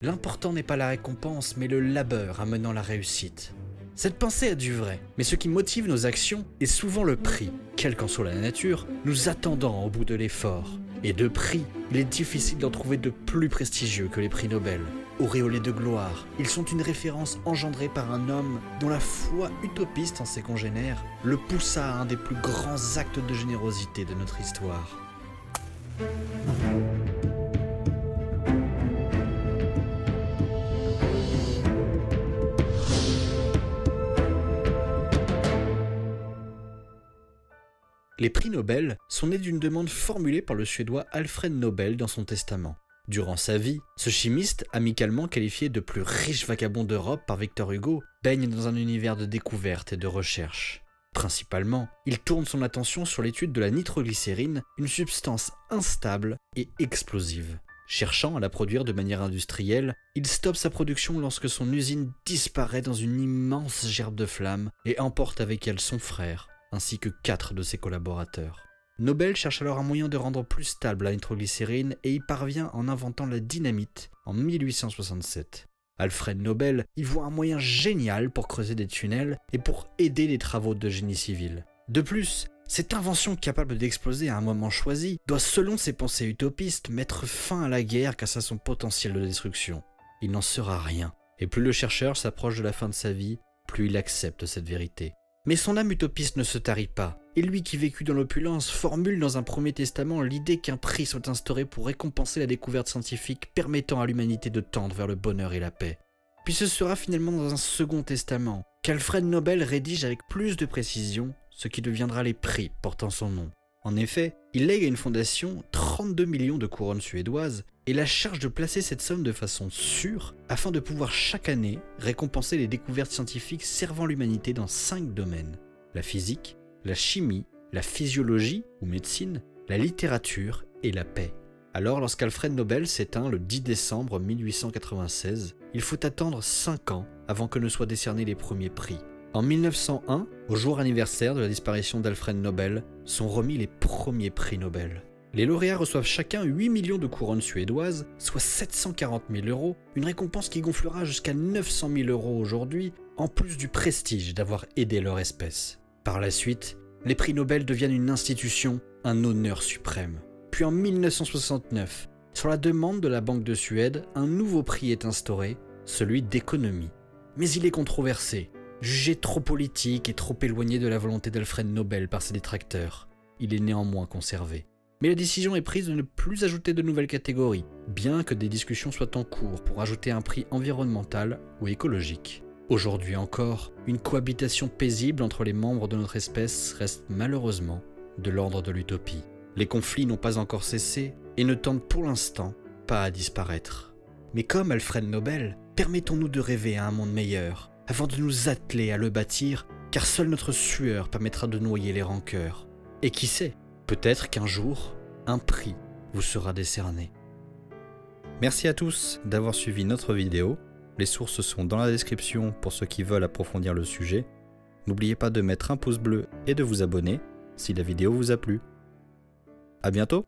L'important n'est pas la récompense, mais le labeur amenant la réussite. Cette pensée a du vrai, mais ce qui motive nos actions est souvent le prix, quelle qu'en soit la nature, nous attendant au bout de l'effort. Et de prix, il est difficile d'en trouver de plus prestigieux que les prix Nobel. Auréolés de gloire, ils sont une référence engendrée par un homme dont la foi utopiste en ses congénères le poussa à un des plus grands actes de générosité de notre histoire. Les prix Nobel sont nés d'une demande formulée par le Suédois Alfred Nobel dans son testament. Durant sa vie, ce chimiste, amicalement qualifié de plus riche vagabond d'Europe par Victor Hugo, baigne dans un univers de découverte et de recherche. Principalement, il tourne son attention sur l'étude de la nitroglycérine, une substance instable et explosive. Cherchant à la produire de manière industrielle, il stoppe sa production lorsque son usine disparaît dans une immense gerbe de flammes et emporte avec elle son frère, ainsi que 4 de ses collaborateurs. Nobel cherche alors un moyen de rendre plus stable la nitroglycérine et y parvient en inventant la dynamite en 1867. Alfred Nobel y voit un moyen génial pour creuser des tunnels et pour aider les travaux de génie civil. De plus, cette invention capable d'exploser à un moment choisi doit, selon ses pensées utopistes, mettre fin à la guerre grâce à son potentiel de destruction. Il n'en sera rien, et plus le chercheur s'approche de la fin de sa vie, plus il accepte cette vérité. Mais son âme utopiste ne se tarit pas, et lui qui vécut dans l'opulence formule dans un premier testament l'idée qu'un prix soit instauré pour récompenser la découverte scientifique permettant à l'humanité de tendre vers le bonheur et la paix. Puis ce sera finalement dans un second testament qu'Alfred Nobel rédige avec plus de précision ce qui deviendra les prix portant son nom. En effet, il lègue à une fondation 32 millions de couronnes suédoises et la charge de placer cette somme de façon sûre afin de pouvoir chaque année récompenser les découvertes scientifiques servant l'humanité dans 5 domaines: la physique, la chimie, la physiologie ou médecine, la littérature et la paix. Alors lorsqu'Alfred Nobel s'éteint le 10 décembre 1896, il faut attendre 5 ans avant que ne soient décernés les premiers prix. En 1901, au jour anniversaire de la disparition d'Alfred Nobel, sont remis les premiers prix Nobel. Les lauréats reçoivent chacun 8 millions de couronnes suédoises, soit 740 000 €, une récompense qui gonflera jusqu'à 900 000 € aujourd'hui, en plus du prestige d'avoir aidé leur espèce. Par la suite, les prix Nobel deviennent une institution, un honneur suprême. Puis en 1969, sur la demande de la Banque de Suède, un nouveau prix est instauré, celui d'économie. Mais il est controversé, jugé trop politique et trop éloigné de la volonté d'Alfred Nobel par ses détracteurs. Il est néanmoins conservé. Mais la décision est prise de ne plus ajouter de nouvelles catégories, bien que des discussions soient en cours pour ajouter un prix environnemental ou écologique. Aujourd'hui encore, une cohabitation paisible entre les membres de notre espèce reste malheureusement de l'ordre de l'utopie. Les conflits n'ont pas encore cessé et ne tendent pour l'instant pas à disparaître. Mais comme Alfred Nobel, permettons-nous de rêver à un monde meilleur, avant de nous atteler à le bâtir, car seule notre sueur permettra de noyer les rancœurs. Et qui sait, peut-être qu'un jour, un prix vous sera décerné. Merci à tous d'avoir suivi notre vidéo. Les sources sont dans la description pour ceux qui veulent approfondir le sujet. N'oubliez pas de mettre un pouce bleu et de vous abonner si la vidéo vous a plu. À bientôt!